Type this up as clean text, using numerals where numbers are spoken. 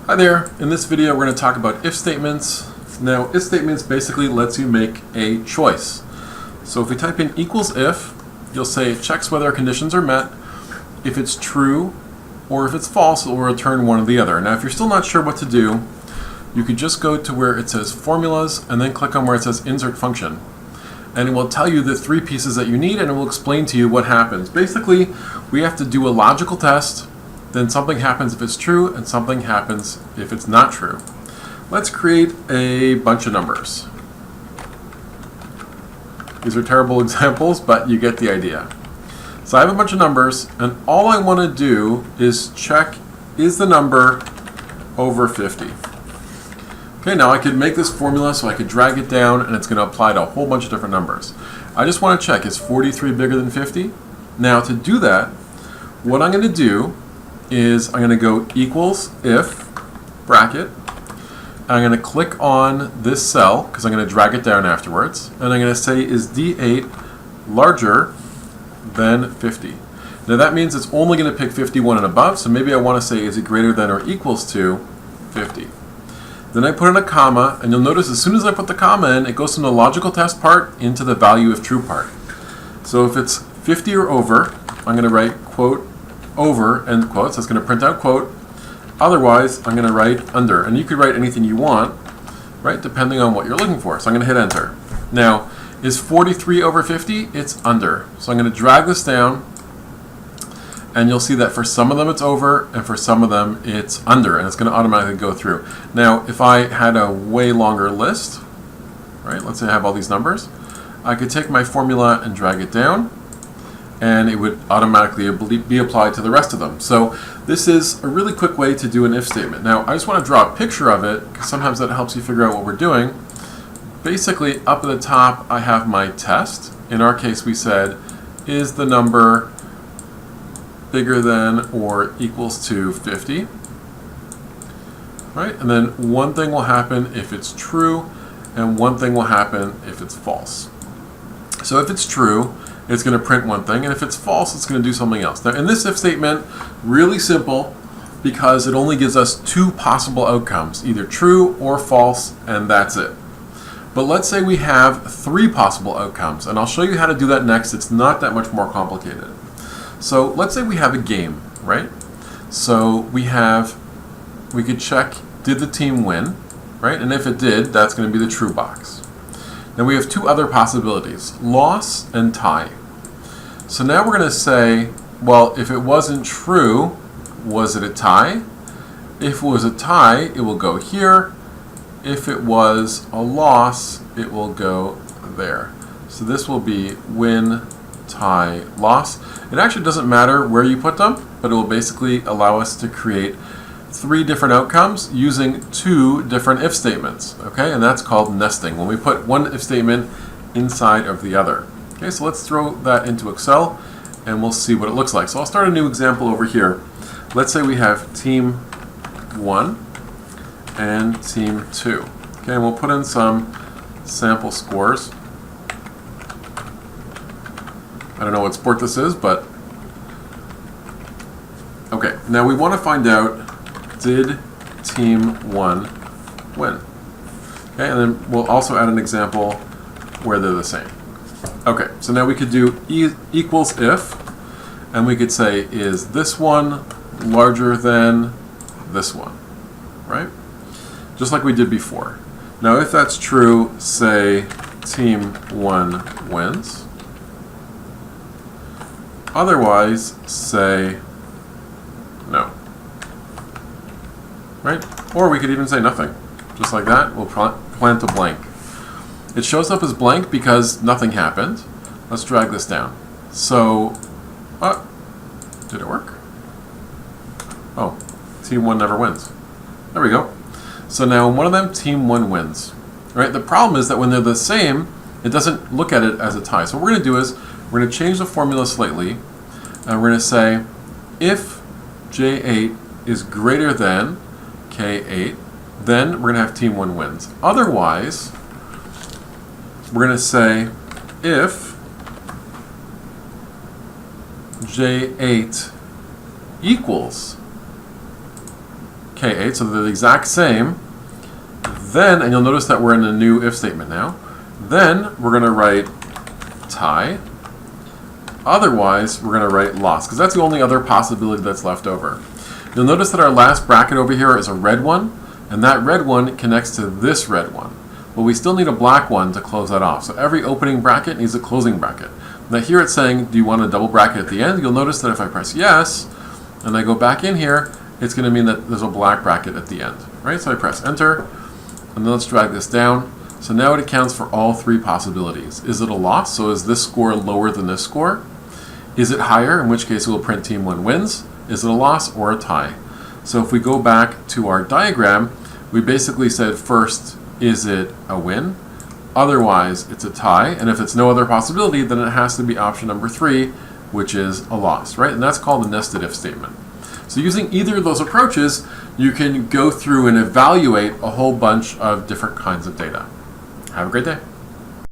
Hi there. In this video we're going to talk about if statements. Now if statements basically lets you make a choice. So if we type in equals if, you'll say it checks whether conditions are met. If it's true or if it's false, it will return one or the other. Now if you're still not sure what to do, you could just go to where it says formulas and then click on where it says insert function. And it will tell you the three pieces that you need and it will explain to you what happens. Basically, we have to do a logical test. Then something happens if it's true, and something happens if it's not true. Let's create a bunch of numbers. These are terrible examples, but you get the idea. So I have a bunch of numbers, and all I want to do is check, is the number over 50? Okay, now I could make this formula so I could drag it down, and it's going to apply to a whole bunch of different numbers. I just want to check, is 43 bigger than 50? Now to do that, what I'm going to do is I'm going to go equals if bracket. I'm going to click on this cell because I'm going to drag it down afterwards, and I'm going to say is D8 larger than 50. Now that means it's only going to pick 51 and above, so maybe I want to say is it greater than or equals to 50. Then I put in a comma, and you'll notice as soon as I put the comma in, it goes from the logical test part into the value if true part. So if it's 50 or over, I'm going to write quote over, end quote, so it's going to print out quote. Otherwise, I'm going to write under. And you could write anything you want, right, depending on what you're looking for. So I'm going to hit enter. Now, is 43 over 50? It's under. So I'm going to drag this down, and you'll see that for some of them it's over, and for some of them it's under, and it's going to automatically go through. Now, if I had a way longer list, right, let's say I have all these numbers, I could take my formula and drag it down, and it would automatically be applied to the rest of them. So this is a really quick way to do an if statement. Now I just want to draw a picture of it because sometimes that helps you figure out what we're doing. Basically up at the top I have my test. In our case we said is the number bigger than or equals to 50? Right? And then one thing will happen if it's true and one thing will happen if it's false. So if it's true, it's going to print one thing, and if it's false, it's going to do something else. Now, in this if statement, really simple because it only gives us two possible outcomes, either true or false, and that's it. But let's say we have three possible outcomes, and I'll show you how to do that next. It's not that much more complicated. So let's say we have a game, right? So we could check, did the team win, right? And if it did, that's going to be the true box. Now we have two other possibilities, loss and tie. So now we're going to say, well, if it wasn't true, was it a tie? If it was a tie, it will go here. If it was a loss, it will go there. So this will be win, tie, loss. It actually doesn't matter where you put them, but it will basically allow us to create three different outcomes using two different if statements, okay? And that's called nesting, when we put one if statement inside of the other. Okay, so let's throw that into Excel and we'll see what it looks like. So I'll start a new example over here. Let's say we have team 1 and team 2. Okay, and we'll put in some sample scores. I don't know what sport this is, but okay, now we want to find out, did team 1 win? Okay, and then we'll also add an example where they're the same. Okay, so now we could do equals if, and we could say, is this one larger than this one, right? Just like we did before. Now if that's true, say team 1 wins. Otherwise, say no. Right? Or we could even say nothing. Just like that, we'll plant a blank. It shows up as blank because nothing happened. Let's drag this down. So, did it work? Oh, team 1 never wins. There we go. So now in one of them, team 1 wins. Right? The problem is that when they're the same, it doesn't look at it as a tie. So what we're going to do is, we're going to change the formula slightly, and we're going to say, if J8 is greater than K8, then we're going to have team 1 wins. Otherwise, we're going to say if J8 equals K8, so they're the exact same. Then, and you'll notice that we're in a new if statement now. Then we're going to write tie. Otherwise, we're going to write loss, because that's the only other possibility that's left over. You'll notice that our last bracket over here is a red one, and that red one connects to this red one. But we still need a black one to close that off. So every opening bracket needs a closing bracket. Now here it's saying, do you want a double bracket at the end? You'll notice that if I press yes, and I go back in here, it's going to mean that there's a black bracket at the end. Right? So I press enter, and then let's drag this down. So now it accounts for all three possibilities. Is it a loss? So is this score lower than this score? Is it higher? In which case it will print team 1 wins. Is it a loss or a tie? So if we go back to our diagram, we basically said first, is it a win? Otherwise, it's a tie. And if it's no other possibility, then it has to be option number 3, which is a loss, right? And that's called a nested if statement. So using either of those approaches, you can go through and evaluate a whole bunch of different kinds of data. Have a great day.